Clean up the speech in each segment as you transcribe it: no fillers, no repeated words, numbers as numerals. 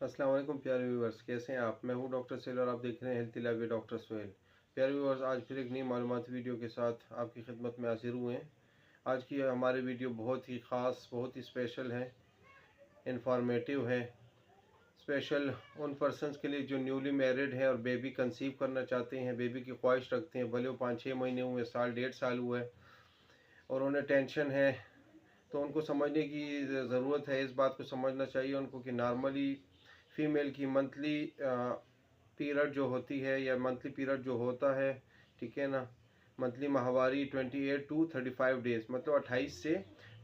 अस्सलाम वालेकुम प्यारे व्यूवर्स, कैसे हैं आप। मैं हूं डॉक्टर सेल और आप देख रहे हैं healthy life with doctor Sohail. प्यारे व्यूवर्स, आज फिर एक नई मालूमाती वीडियो के साथ आपकी खिदमत में हाजिर हुए हैं। आज की हमारी वीडियो बहुत ही ख़ास, बहुत ही स्पेशल है, इंफॉर्मेटिव है। स्पेशल उन पर्सनस के लिए जो न्यूली मैरिड है और बेबी कंसीव करना चाहते हैं, बेबी की ख्वाहिश रखते हैं, भले वो 5-6 महीने हुए, साल 1.5 साल हुआ है और उन्हें टेंशन है। तो उनको समझने की ज़रूरत है, इस बात को समझना चाहिए उनको कि नॉर्मली फ़ीमेल की मंथली पीरियड जो होती है या मंथली पीरियड जो होता है, ठीक है ना, मंथली माहवारी 28 टू 35 डेज़, मतलब 28 से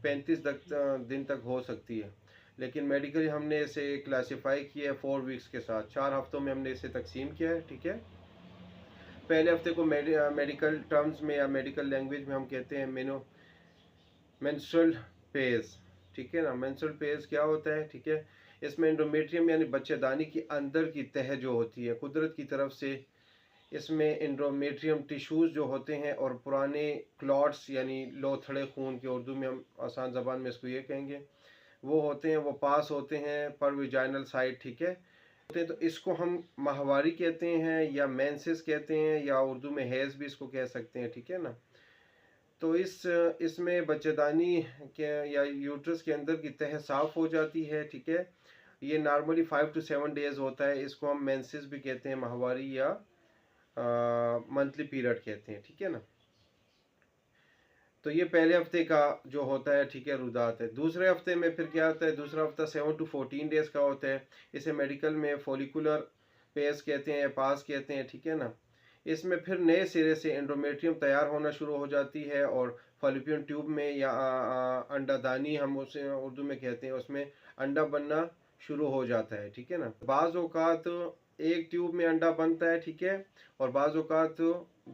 35 दिन तक हो सकती है। लेकिन मेडिकली हमने इसे क्लासिफाई किया है 4 वीक्स के साथ, 4 हफ्तों में हमने इसे तकसीम किया है, ठीक है। पहले हफ्ते को मेडिकल टर्म्स में या मेडिकल लैंग्वेज में हम कहते हैं मेंस्ट्रुअल फेज, ठीक है ना। मेंस्ट्रुअल फेज क्या होता है, ठीक है। इसमें एंडोमेट्रियम यानी बच्चेदानी की अंदर की तह जो होती है कुदरत की तरफ से, इसमें एंडोमेट्रियम टिश्यूज़ जो होते हैं और पुराने क्लॉट्स यानी लोथड़े खून के, उर्दू में हम आसान ज़बान में इसको ये कहेंगे, वो होते हैं, वो पास होते हैं पर विजाइनल साइड, ठीक है, होते हैं। तो इसको हम माहवारी कहते हैं या मेंसेस कहते हैं या उर्दू में हैज़ भी इसको कह सकते हैं, ठीक है ना। तो इसमें बच्चेदानी के या यूट्रस के अंदर की तह साफ़ हो जाती है, ठीक है। ये नॉर्मली 5 to 7 डेज़ होता है। इसको हम मेंसेस भी कहते हैं, माहवारी या मंथली पीरियड कहते हैं, ठीक है ना। तो ये पहले हफ्ते का जो होता है, ठीक है, रुदात है। दूसरे हफ्ते में फिर क्या होता है, दूसरा हफ्ता 7 to 14 डेज़ का होता है। इसे मेडिकल में फोलिकुलर पेस कहते हैं, पास कहते हैं, ठीक है ना। इसमें फिर नए सिरे से एंडोमेट्रियम तैयार होना शुरू हो जाती है और फॉलिपियन ट्यूब में या अंडादानी हम उसे उर्दू में कहते हैं, उसमें अंडा बनना शुरू हो जाता है, ठीक है ना। बाज़ औक़ात एक ट्यूब में अंडा बनता है, ठीक है, और बाज़ औक़ात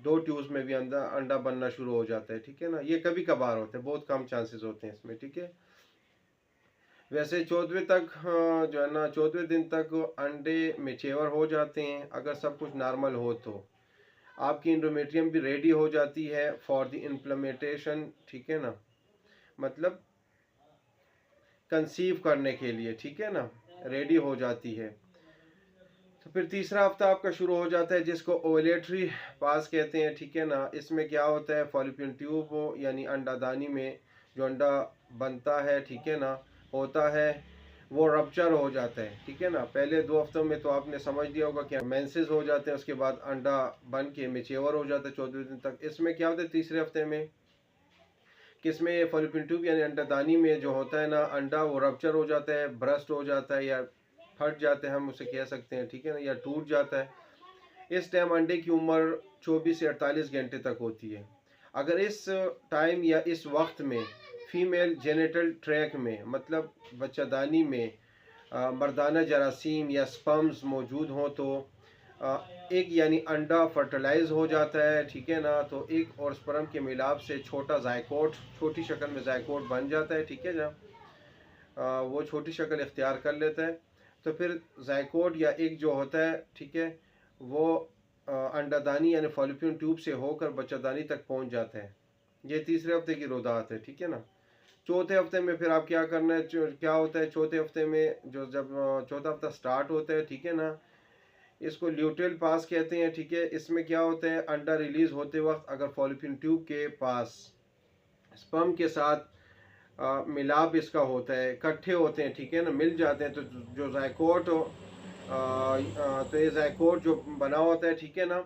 2 ट्यूब्स में भी अंडा अंडा बनना शुरू हो जाता है, ठीक है ना। ये कभी कभार होता है, बहुत कम चांसेस होते हैं इसमें, ठीक है। वैसे 14वें तक जो है ना, 14वें दिन तक अंडे मेच्योर हो जाते हैं अगर सब कुछ नॉर्मल हो तो। आपकी इंडोमेट्रियम भी रेडी हो जाती है फॉर द इम्प्लीमेंटेशन, ठीक है ना, मतलब कंसीव करने के लिए, ठीक है ना, रेडी हो जाती है। तो फिर तीसरा हफ्ता आपका शुरू हो जाता है जिसको ओवलेटरी पास कहते हैं, ठीक है ना। इसमें क्या होता है, फॉलिपियन ट्यूब यानी अंडादानी में जो अंडा बनता है, ठीक है ना, होता है, वो रप्चर हो जाता है, ठीक है ना। पहले 2 हफ्तों में तो आपने समझ लिया होगा कि मेंसेस हो जाते हैं, उसके बाद अंडा बन के मेच्योर हो जाता है 14वें दिन तक। इसमें क्या होता है तीसरे हफ्ते में, किसमें फॉलिपियन ट्यूब यानी अंडादानी में जो होता है ना अंडा, वो रप्चर हो जाता है, ब्रस्ट हो जाता है या फट जाते हैं, हम उसे कह सकते हैं, ठीक है ना, या टूट जाता है। इस टाइम अंडे की उम्र 24 से 48 घंटे तक होती है। अगर इस टाइम या इस वक्त में फीमेल जेनिटल ट्रैक में, मतलब बच्चादानी में मर्दाना जरासीम या स्पर्म्स मौजूद हों तो एक यानी अंडा फर्टिलाइज हो जाता है, ठीक है ना। तो एक और स्पर्म के मिलाप से छोटा जायकोट, छोटी शक्ल में जायकोट बन जाता है, ठीक है। जब वो छोटी शक्ल इख्तियार कर लेता है तो फिर जायकोट या एक जो होता है, ठीक है, वो अंडादानी यानी फॉलिपियन ट्यूब से होकर बच्चादानी तक पहुंच जाते हैं। ये तीसरे हफ्ते की रोदात है, ठीक है ना। चौथे हफ्ते में फिर आप क्या करना है, क्या होता है चौथे हफ्ते में, जो जब चौथा हफ्ता स्टार्ट होता है, ठीक है ना, इसको ल्यूटेल पास कहते हैं, ठीक है। इसमें क्या होता है, अंडा रिलीज होते वक्त अगर फॉलिपियन ट्यूब के पास स्पर्म के साथ मिलाप इसका होता है, इकट्ठे होते हैं, ठीक है ना, मिल जाते हैं, तो जो जायकोट तो ये जायकोट जो बना होता है, ठीक है ना,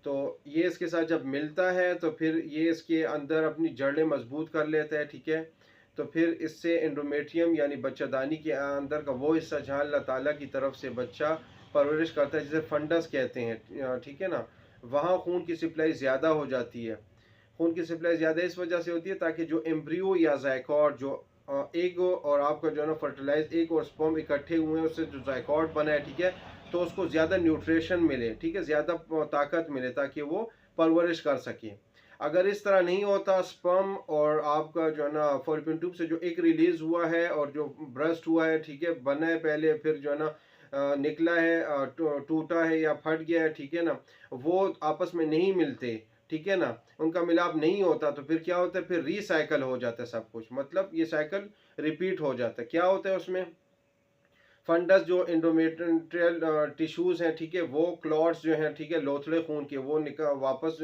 तो ये इसके साथ जब मिलता है तो फिर ये इसके अंदर अपनी जड़ें मजबूत कर लेता है, ठीक है। तो फिर इससे एंडोमेट्रियम यानी बच्चादानी के अंदर का वो हिस्सा जहाँ अल्लाह ताला की तरफ से बच्चा परवरिश करता है, जिसे फंडस कहते हैं, ठीक है ना, वहाँ खून की सप्लाई ज़्यादा हो जाती है। खून की सप्लाई ज़्यादा इस वजह से होती है ताकि जो एम्ब्रियो या जायकॉट जो एग और आपका जो है ना फर्टिलाइज एग और स्पर्म इकट्ठे हुए हैं, उससे जो जायकॉट बना है, ठीक है, तो उसको ज़्यादा न्यूट्रिशन मिले, ठीक है, ज़्यादा ताकत मिले ताकि वो परवरिश कर सके। अगर इस तरह नहीं होता, स्पर्म और आपका जो है ना फॉलिपियन ट्यूब से जो एक रिलीज हुआ है और जो ब्रस्ट हुआ है, ठीक है, बना है पहले, फिर जो है ना निकला है, टूटा है या फट गया है, ठीक है ना, वो आपस में नहीं मिलते, ठीक है ना, उनका मिलाप नहीं होता, तो फिर क्या होता है, फिर रिसाइकल हो जाता है सब कुछ, मतलब ये साइकिल रिपीट हो जाता है। क्या होता है उसमें, फंडस जो इंडोमेट्रियल टिश्यूज़ हैं, ठीक है, वो क्लॉट्स जो हैं, ठीक है, लोथड़े खून के, वो वापस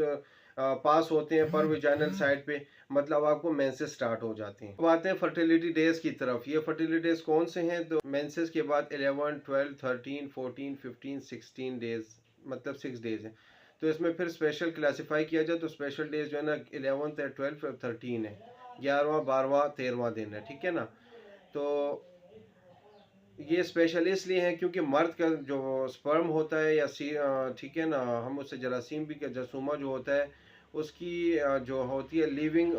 पास होते हैं पर विजाइनल साइड पे, मतलब आपको मेंसेस स्टार्ट हो जाते हैं। अब आते हैं फर्टिलिटी डेज की तरफ। ये फर्टिलिटी डेज कौन से हैं? तो मेंसेस के बाद 11, 12, 13, 14, 15, 16 डेज, मतलब 6 डेज हैं। तो इसमें फिर स्पेशल क्लासीफाई किया जाए तो स्पेशल डेज जो है ना 11th है, 12 13 है, 11वां 12वां 13वां दिन है, ठीक है ना। तो ये स्पेशल इसलिए हैं क्योंकि मर्द का जो स्पर्म होता है या ठीक है ना, हम उससे जरासीम भी का जसूमा जो होता है उसकी जो होती है लिविंग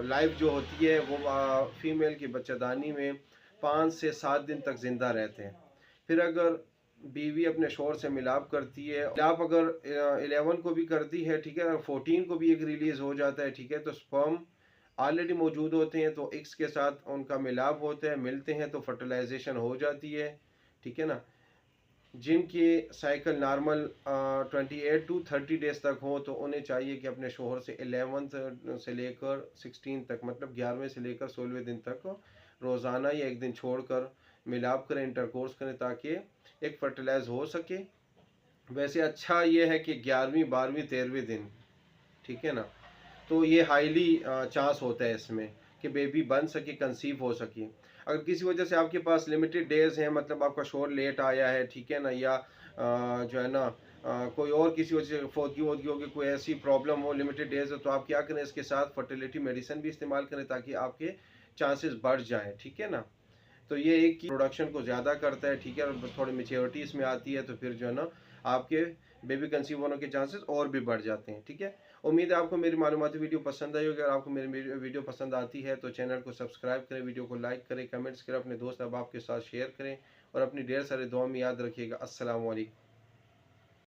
लाइफ जो होती है वो फीमेल की बच्चेदानी में 5 से 7 दिन तक ज़िंदा रहते हैं। फिर अगर बीवी अपने शोहर से मिलाप करती है, मिलाप अगर 11 को भी करती है, ठीक है, अगर 14 को भी एक रिलीज़ हो जाता है, ठीक है, तो स्पर्म ऑलरेडी मौजूद होते हैं, तो एक्स के साथ उनका मिलाप होता है, मिलते हैं तो फर्टिलाइजेशन हो जाती है, ठीक है ना। जिनकी साइकिल नॉर्मल 28 to 30 डेज तक हो तो उन्हें चाहिए कि अपने शोहर से 11th से लेकर 16 तक, मतलब 11वें से लेकर 16वें दिन तक रोज़ाना या एक दिन छोड़कर मिलाप करें, इंटरकोर्स करें, ताकि एक फर्टिलाइज हो सके। वैसे अच्छा ये है कि 11वीं 12वीं 13वें दिन, ठीक है ना, तो ये हाईली चांस होता है इसमें कि बेबी बन सके, कंसीव हो सके। अगर किसी वजह से आपके पास लिमिटेड डेज हैं, मतलब आपका शोर लेट आया है, ठीक है ना, या जो है ना कोई और किसी वजह से फोदगी वोदगी होगी, कोई ऐसी प्रॉब्लम हो, लिमिटेड डेज हो, तो आप क्या करें, इसके साथ फर्टिलिटी मेडिसिन भी इस्तेमाल करें ताकि आपके चांसेस बढ़ जाएं, ठीक है ना। तो ये एक की प्रोडक्शन को ज़्यादा करता है, ठीक है, और थोड़ी मेच्योरिटी इसमें आती है, तो फिर जो है ना आपके बेबी कंसीव होने के चांसेस और भी बढ़ जाते हैं, ठीक है। उम्मीद है आपको मेरी मालूमाती वीडियो पसंद आई होगी। अगर आपको मेरी वीडियो पसंद आती है तो चैनल को सब्सक्राइब करें, वीडियो को लाइक करें, कमेंट्स करें, अपने दोस्त अहबाब के साथ शेयर करें और अपनी ढेर सारे दुआ में याद रखिएगा। अस्सलाम वालेकुम।